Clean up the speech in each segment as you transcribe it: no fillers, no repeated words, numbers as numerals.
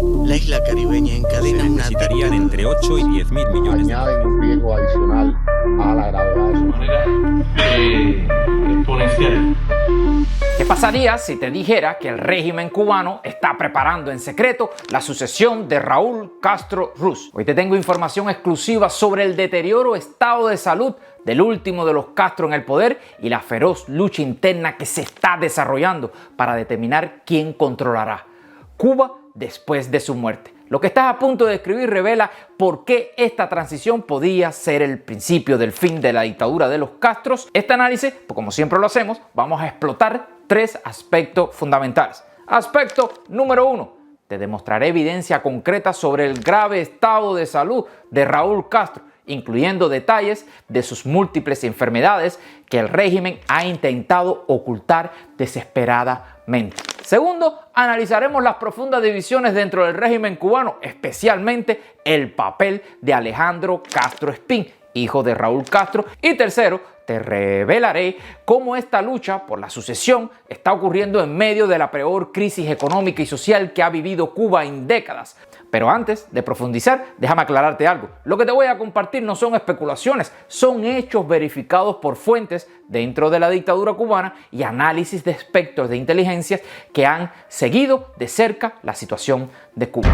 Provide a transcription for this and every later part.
La isla caribeña encadena una necesitarían entre 8 y 10 mil millones. Añaden un riesgo adicional a la gravedad de su manera exponencial. ¿Qué pasaría si te dijera que el régimen cubano está preparando en secreto la sucesión de Raúl Castro Ruz? Hoy te tengo información exclusiva sobre el deterioro estado de salud del último de los Castro en el poder y la feroz lucha interna que se está desarrollando para determinar quién controlará Cuba después de su muerte. Lo que estás a punto de describir revela por qué esta transición podía ser el principio del fin de la dictadura de los Castros. Este análisis, pues como siempre lo hacemos, vamos a explotar tres aspectos fundamentales. Aspecto número 1. Te demostraré evidencia concreta sobre el grave estado de salud de Raúl Castro, incluyendo detalles de sus múltiples enfermedades que el régimen ha intentado ocultar desesperadamente. Segundo, analizaremos las profundas divisiones dentro del régimen cubano, especialmente el papel de Alejandro Castro Espín, hijo de Raúl Castro. Y tercero, te revelaré cómo esta lucha por la sucesión está ocurriendo en medio de la peor crisis económica y social que ha vivido Cuba en décadas. Pero antes de profundizar, déjame aclararte algo. Lo que te voy a compartir no son especulaciones, son hechos verificados por fuentes dentro de la dictadura cubana y análisis de expertos de inteligencia que han seguido de cerca la situación de Cuba.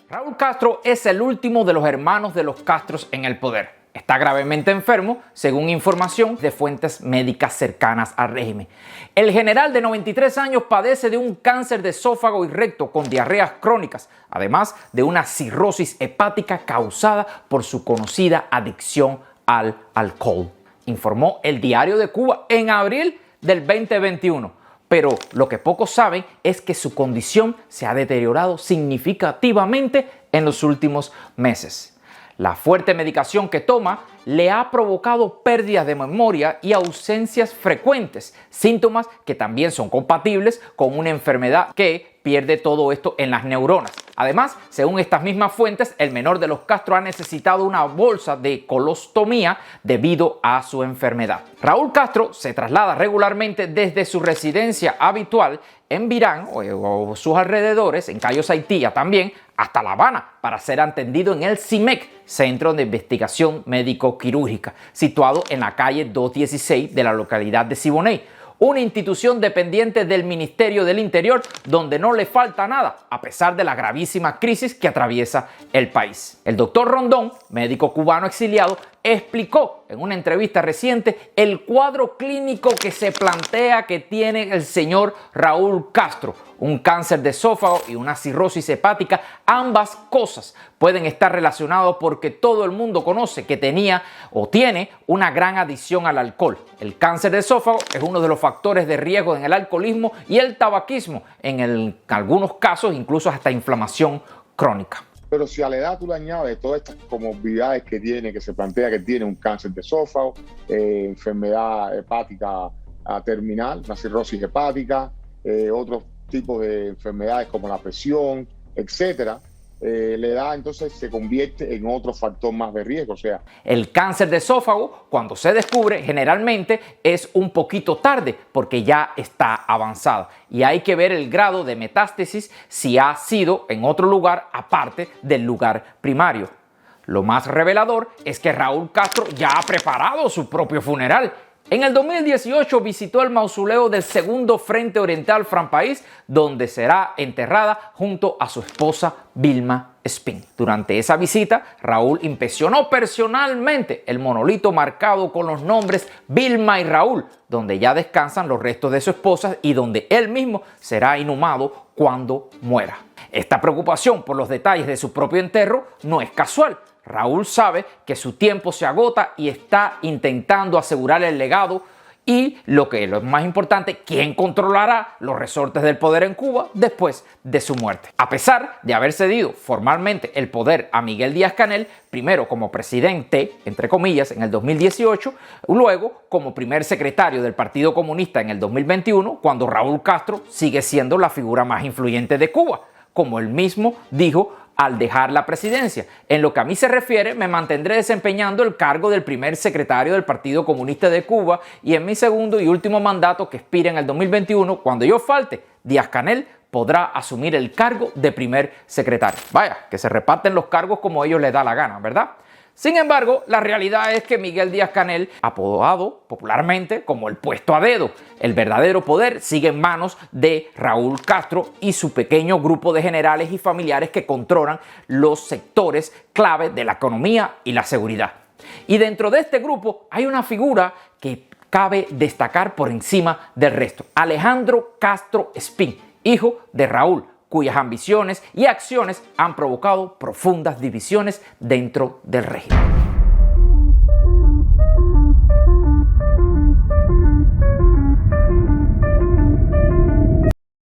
Raúl Castro es el último de los hermanos de los Castros en el poder. Está gravemente enfermo, según información de fuentes médicas cercanas al régimen. El general de 93 años padece de un cáncer de esófago y recto con diarreas crónicas, además de una cirrosis hepática causada por su conocida adicción al alcohol, informó el Diario de Cuba en abril del 2021. Pero lo que pocos saben es que su condición se ha deteriorado significativamente en los últimos meses. La fuerte medicación que toma le ha provocado pérdidas de memoria y ausencias frecuentes, síntomas que también son compatibles con una enfermedad que pierde todo esto en las neuronas. Además, según estas mismas fuentes, el menor de los Castro ha necesitado una bolsa de colostomía debido a su enfermedad. Raúl Castro se traslada regularmente desde su residencia habitual en Virán o sus alrededores, en Cayos, Haití también, hasta La Habana, para ser atendido en el CIMEC, Centro de Investigación Médico-Quirúrgica, situado en la calle 216 de la localidad de Siboney, una institución dependiente del Ministerio del Interior donde no le falta nada, a pesar de la gravísima crisis que atraviesa el país. El doctor Rondón, médico cubano exiliado, explicó en una entrevista reciente el cuadro clínico que se plantea que tiene el señor Raúl Castro, un cáncer de esófago y una cirrosis hepática. Ambas cosas pueden estar relacionadas porque todo el mundo conoce que tenía o tiene una gran adicción al alcohol. El cáncer de esófago es uno de los factores de riesgo en el alcoholismo y el tabaquismo, en algunos casos incluso hasta inflamación crónica. Pero si a la edad tú le añades todas estas comorbilidades que tiene, que se plantea que tiene un cáncer de esófago, enfermedad hepática terminal, una cirrosis hepática, otros tipos de enfermedades como la presión, etcétera, la edad entonces se convierte en otro factor más de riesgo. O sea, el cáncer de esófago, cuando se descubre, generalmente es un poquito tarde porque ya está avanzada y hay que ver el grado de metástasis si ha sido en otro lugar aparte del lugar primario. Lo más revelador es que Raúl Castro ya ha preparado su propio funeral. En el 2018 visitó el mausoleo del Segundo Frente Oriental Franpaís, donde será enterrada junto a su esposa Vilma Espín. Durante esa visita, Raúl inspeccionó personalmente el monolito marcado con los nombres Vilma y Raúl, donde ya descansan los restos de su esposa y donde él mismo será inhumado cuando muera. Esta preocupación por los detalles de su propio entierro no es casual. Raúl sabe que su tiempo se agota y está intentando asegurar el legado y, lo que es lo más importante, quién controlará los resortes del poder en Cuba después de su muerte. A pesar de haber cedido formalmente el poder a Miguel Díaz-Canel, primero como presidente, entre comillas, en el 2018, luego como primer secretario del Partido Comunista en el 2021, cuando Raúl Castro sigue siendo la figura más influyente de Cuba, como él mismo dijo al dejar la presidencia. En lo que a mí se refiere, me mantendré desempeñando el cargo del primer secretario del Partido Comunista de Cuba y en mi segundo y último mandato, que expira en el 2021, cuando yo falte, Díaz-Canel podrá asumir el cargo de primer secretario. Vaya, que se reparten los cargos como ellos les da la gana, ¿verdad? Sin embargo, la realidad es que Miguel Díaz-Canel, apodado popularmente como el puesto a dedo, el verdadero poder sigue en manos de Raúl Castro y su pequeño grupo de generales y familiares que controlan los sectores clave de la economía y la seguridad. Y dentro de este grupo hay una figura que cabe destacar por encima del resto: Alejandro Castro Espín, hijo de Raúl, cuyas ambiciones y acciones han provocado profundas divisiones dentro del régimen.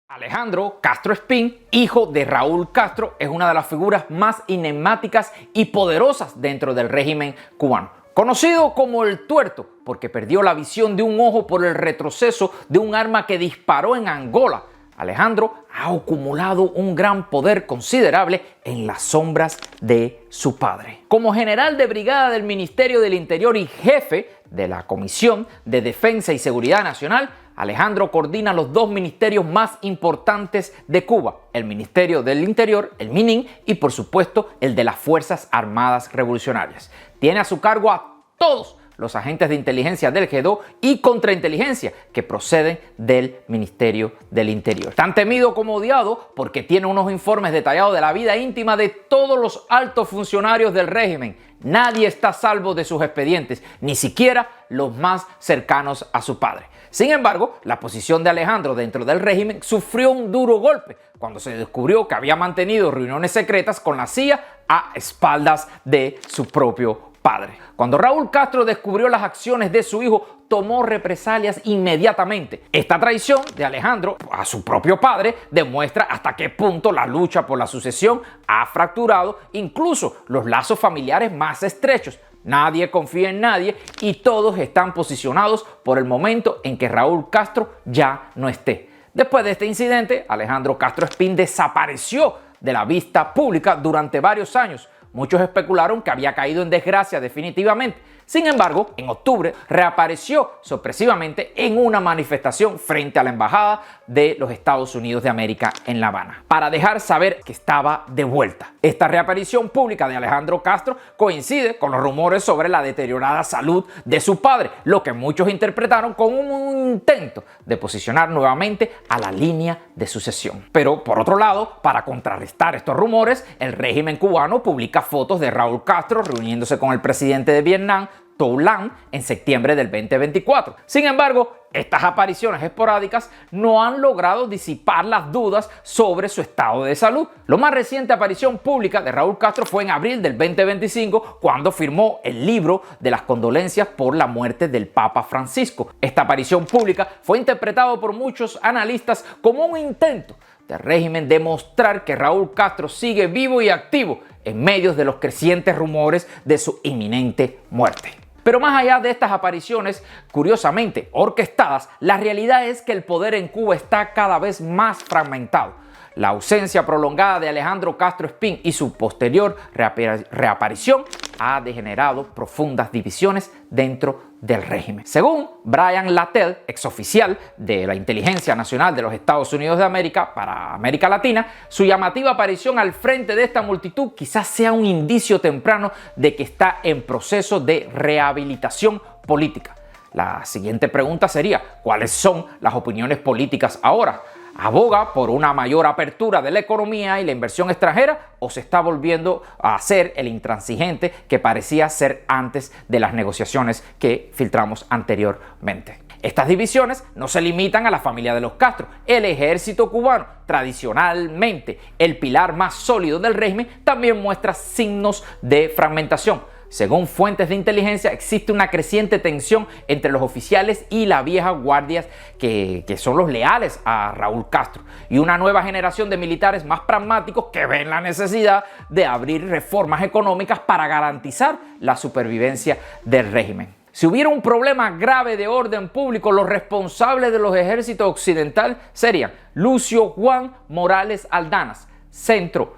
Alejandro Castro Espín, hijo de Raúl Castro, es una de las figuras más enigmáticas y poderosas dentro del régimen cubano. Conocido como el Tuerto, porque perdió la visión de un ojo por el retroceso de un arma que disparó en Angola, Alejandro ha acumulado un gran poder considerable en las sombras de su padre. Como general de brigada del Ministerio del Interior y jefe de la Comisión de Defensa y Seguridad Nacional, Alejandro coordina los dos ministerios más importantes de Cuba: el Ministerio del Interior, el MININ, y por supuesto el de las Fuerzas Armadas Revolucionarias. Tiene a su cargo a todos los agentes de inteligencia del G2 y contrainteligencia que proceden del Ministerio del Interior. Tan temido como odiado porque tiene unos informes detallados de la vida íntima de todos los altos funcionarios del régimen. Nadie está a salvo de sus expedientes, ni siquiera los más cercanos a su padre. Sin embargo, la posición de Alejandro dentro del régimen sufrió un duro golpe cuando se descubrió que había mantenido reuniones secretas con la CIA a espaldas de su propio padre. Cuando Raúl Castro descubrió las acciones de su hijo, tomó represalias inmediatamente. Esta traición de Alejandro a su propio padre demuestra hasta qué punto la lucha por la sucesión ha fracturado incluso los lazos familiares más estrechos. Nadie confía en nadie y todos están posicionados por el momento en que Raúl Castro ya no esté. Después de este incidente, Alejandro Castro Espín desapareció de la vista pública durante varios años. Muchos especularon que había caído en desgracia definitivamente. Sin embargo, en octubre reapareció sorpresivamente en una manifestación frente a la Embajada de los Estados Unidos de América en La Habana, para dejar saber que estaba de vuelta. Esta reaparición pública de Alejandro Castro coincide con los rumores sobre la deteriorada salud de su padre, lo que muchos interpretaron como un intento de posicionar nuevamente a la línea de sucesión. Pero por otro lado, para contrarrestar estos rumores, el régimen cubano publica fotos de Raúl Castro reuniéndose con el presidente de Vietnam, Tô Lâm, en septiembre del 2024. Sin embargo, estas apariciones esporádicas no han logrado disipar las dudas sobre su estado de salud. La más reciente aparición pública de Raúl Castro fue en abril del 2025, cuando firmó el libro de las condolencias por la muerte del Papa Francisco. Esta aparición pública fue interpretada por muchos analistas como un intento del régimen de mostrar que Raúl Castro sigue vivo y activo en medio de los crecientes rumores de su inminente muerte. Pero más allá de estas apariciones, curiosamente orquestadas, la realidad es que el poder en Cuba está cada vez más fragmentado. La ausencia prolongada de Alejandro Castro Espín y su posterior reaparición ha degenerado profundas divisiones dentro del régimen. Según Brian Latell, exoficial de la Inteligencia Nacional de los Estados Unidos de América para América Latina, su llamativa aparición al frente de esta multitud quizás sea un indicio temprano de que está en proceso de rehabilitación política. La siguiente pregunta sería: ¿cuáles son las opiniones políticas ahora? ¿Aboga por una mayor apertura de la economía y la inversión extranjera o se está volviendo a ser el intransigente que parecía ser antes de las negociaciones que filtramos anteriormente? Estas divisiones no se limitan a la familia de los Castro. El ejército cubano, tradicionalmente el pilar más sólido del régimen, también muestra signos de fragmentación. Según fuentes de inteligencia, existe una creciente tensión entre los oficiales y la vieja guardia que son los leales a Raúl Castro, y una nueva generación de militares más pragmáticos que ven la necesidad de abrir reformas económicas para garantizar la supervivencia del régimen. Si hubiera un problema grave de orden público, los responsables de los ejércitos occidentales serían Lucio Juan Morales Aldanas, Centro,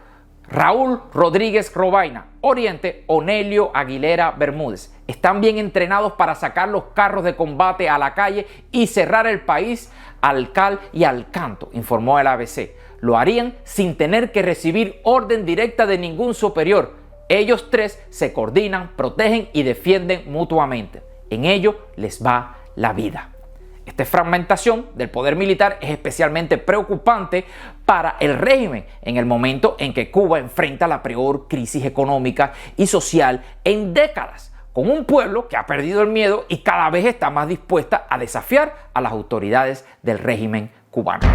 Raúl Rodríguez Robaina, Oriente, Onelio Aguilera Bermúdez. Están bien entrenados para sacar los carros de combate a la calle y cerrar el país al cal y al canto, informó el ABC. Lo harían sin tener que recibir orden directa de ningún superior. Ellos tres se coordinan, protegen y defienden mutuamente. En ello les va la vida. Esta fragmentación del poder militar es especialmente preocupante para el régimen en el momento en que Cuba enfrenta la peor crisis económica y social en décadas, con un pueblo que ha perdido el miedo y cada vez está más dispuesta a desafiar a las autoridades del régimen cubano.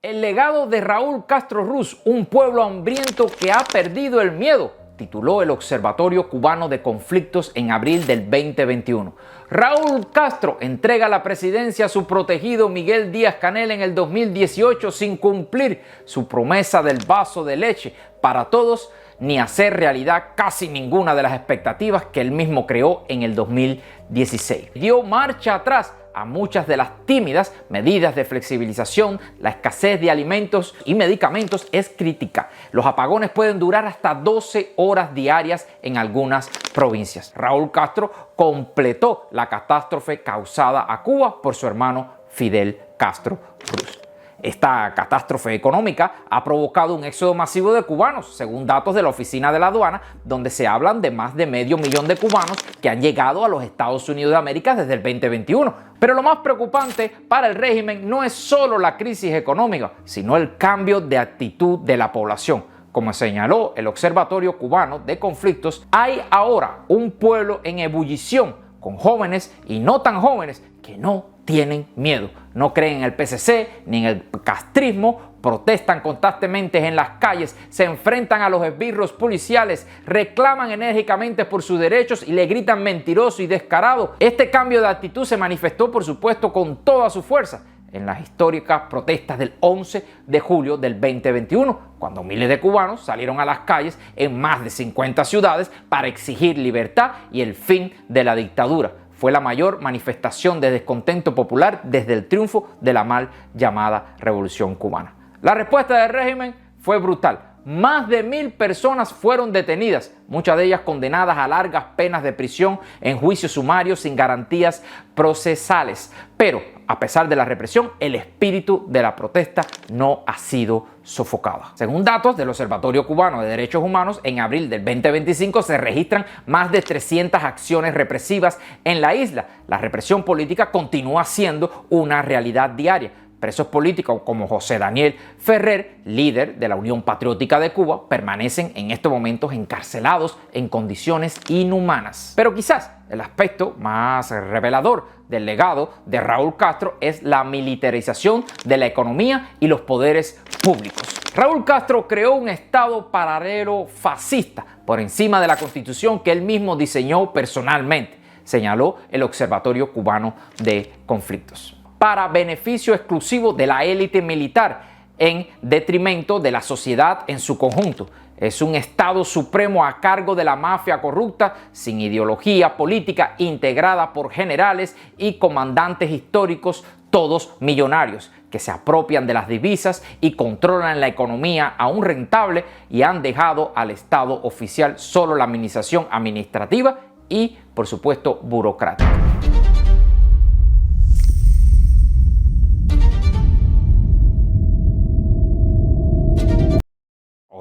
El legado de Raúl Castro Ruz, un pueblo hambriento que ha perdido el miedo, tituló el Observatorio Cubano de Conflictos en abril del 2021. Raúl Castro entrega la presidencia a su protegido Miguel Díaz-Canel en el 2018 sin cumplir su promesa del vaso de leche para todos ni hacer realidad casi ninguna de las expectativas que él mismo creó en el 2016. Dio marcha atrás a muchas de las tímidas medidas de flexibilización. La escasez de alimentos y medicamentos es crítica. Los apagones pueden durar hasta 12 horas diarias en algunas provincias. Raúl Castro completó la catástrofe causada a Cuba por su hermano Fidel Castro Ruz. Esta catástrofe económica ha provocado un éxodo masivo de cubanos, según datos de la Oficina de la Aduana, donde se hablan de más de 500.000 de cubanos que han llegado a los Estados Unidos de América desde el 2021. Pero lo más preocupante para el régimen no es solo la crisis económica, sino el cambio de actitud de la población. Como señaló el Observatorio Cubano de Conflictos, hay ahora un pueblo en ebullición, con jóvenes y no tan jóvenes que no tienen miedo. No creen en el PCC ni en el castrismo, protestan constantemente en las calles, se enfrentan a los esbirros policiales, reclaman enérgicamente por sus derechos y le gritan mentiroso y descarado. Este cambio de actitud se manifestó, por supuesto, con toda su fuerza en las históricas protestas del 11 de julio del 2021, cuando miles de cubanos salieron a las calles en más de 50 ciudades para exigir libertad y el fin de la dictadura. Fue la mayor manifestación de descontento popular desde el triunfo de la mal llamada Revolución Cubana. La respuesta del régimen fue brutal. Más de 1.000 personas fueron detenidas, muchas de ellas condenadas a largas penas de prisión en juicios sumarios sin garantías procesales. Pero, a pesar de la represión, el espíritu de la protesta no ha sido sofocado. Según datos del Observatorio Cubano de Derechos Humanos, en abril del 2025 se registran más de 300 acciones represivas en la isla. La represión política continúa siendo una realidad diaria. Presos políticos como José Daniel Ferrer, líder de la Unión Patriótica de Cuba, permanecen en estos momentos encarcelados en condiciones inhumanas. Pero quizás el aspecto más revelador del legado de Raúl Castro es la militarización de la economía y los poderes públicos. Raúl Castro creó un estado paralelo fascista por encima de la constitución que él mismo diseñó personalmente, señaló el Observatorio Cubano de Conflictos, para beneficio exclusivo de la élite militar en detrimento de la sociedad en su conjunto. Es un Estado supremo a cargo de la mafia corrupta, sin ideología política, integrada por generales y comandantes históricos, todos millonarios, que se apropian de las divisas y controlan la economía aún rentable y han dejado al Estado oficial solo la administración administrativa y, por supuesto, burocrática.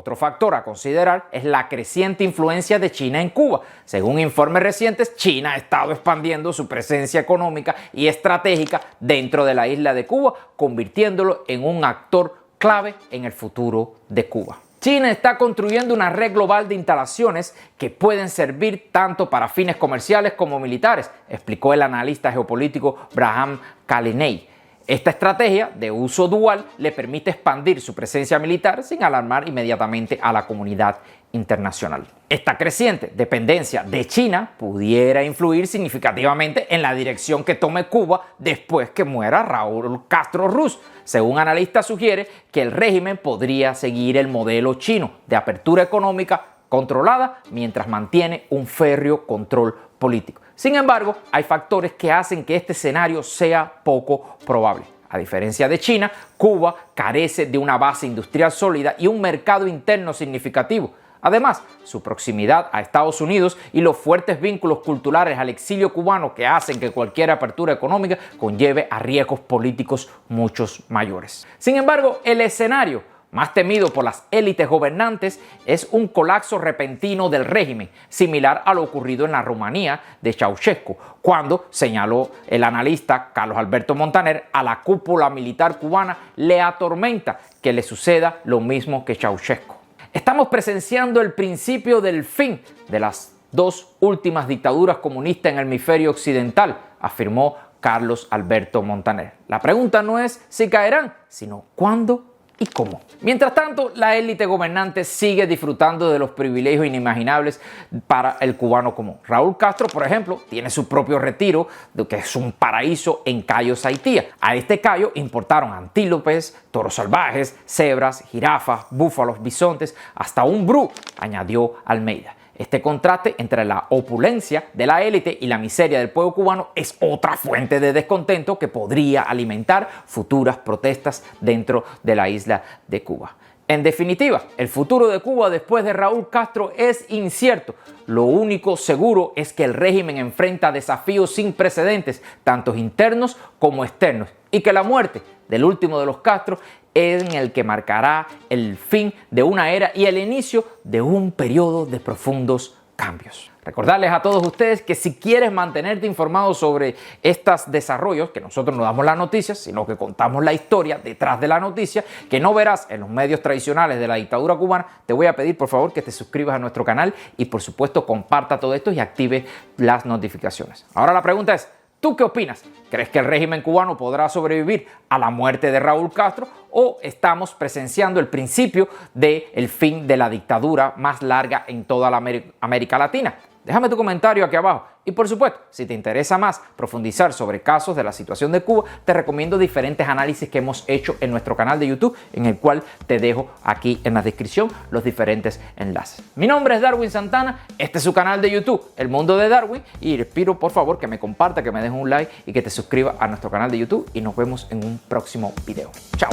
Otro factor a considerar es la creciente influencia de China en Cuba. Según informes recientes, China ha estado expandiendo su presencia económica y estratégica dentro de la isla de Cuba, convirtiéndolo en un actor clave en el futuro de Cuba. China está construyendo una red global de instalaciones que pueden servir tanto para fines comerciales como militares, explicó el analista geopolítico Braham Kaliney. Esta estrategia de uso dual le permite expandir su presencia militar sin alarmar inmediatamente a la comunidad internacional. Esta creciente dependencia de China pudiera influir significativamente en la dirección que tome Cuba después que muera Raúl Castro Ruz. Según analistas, sugiere que el régimen podría seguir el modelo chino de apertura económica controlada mientras mantiene un férreo control político. Sin embargo, hay factores que hacen que este escenario sea poco probable. A diferencia de China, Cuba carece de una base industrial sólida y un mercado interno significativo. Además, su proximidad a Estados Unidos y los fuertes vínculos culturales al exilio cubano que hacen que cualquier apertura económica conlleve a riesgos políticos muchos mayores. Sin embargo, el escenario más temido por las élites gobernantes es un colapso repentino del régimen, similar a lo ocurrido en la Rumanía de Ceausescu, cuando, señaló el analista Carlos Alberto Montaner, a la cúpula militar cubana le atormenta que le suceda lo mismo que Ceausescu. Estamos presenciando el principio del fin de las dos últimas dictaduras comunistas en el hemisferio occidental, afirmó Carlos Alberto Montaner. La pregunta no es si caerán, sino cuándo y cómo. Mientras tanto, la élite gobernante sigue disfrutando de los privilegios inimaginables para el cubano común. Raúl Castro, por ejemplo, tiene su propio retiro, que es un paraíso en Cayo Saitía. A este cayo importaron antílopes, toros salvajes, cebras, jirafas, búfalos, bisontes, hasta un bru, añadió Almeida. Este contraste entre la opulencia de la élite y la miseria del pueblo cubano es otra fuente de descontento que podría alimentar futuras protestas dentro de la isla de Cuba. En definitiva, el futuro de Cuba después de Raúl Castro es incierto. Lo único seguro es que el régimen enfrenta desafíos sin precedentes, tanto internos como externos, y que la muerte del último de los Castro es en el que marcará el fin de una era y el inicio de un periodo de profundos cambios. Recordarles a todos ustedes que si quieres mantenerte informado sobre estos desarrollos, que nosotros no damos las noticias, sino que contamos la historia detrás de la noticia, que no verás en los medios tradicionales de la dictadura cubana, te voy a pedir por favor que te suscribas a nuestro canal y por supuesto comparta todo esto y active las notificaciones. Ahora la pregunta es, ¿tú qué opinas? ¿Crees que el régimen cubano podrá sobrevivir a la muerte de Raúl Castro o estamos presenciando el principio del fin de la dictadura más larga en toda la América Latina? Déjame tu comentario aquí abajo. Y por supuesto, si te interesa más profundizar sobre casos de la situación de Cuba, te recomiendo diferentes análisis que hemos hecho en nuestro canal de YouTube, en el cual te dejo aquí en la descripción los diferentes enlaces. Mi nombre es Darwin Santana, este es su canal de YouTube, El Mundo de Darwin, y les pido por favor que me comparta, que me dejes un like y que te suscribas a nuestro canal de YouTube y nos vemos en un próximo video. Chao.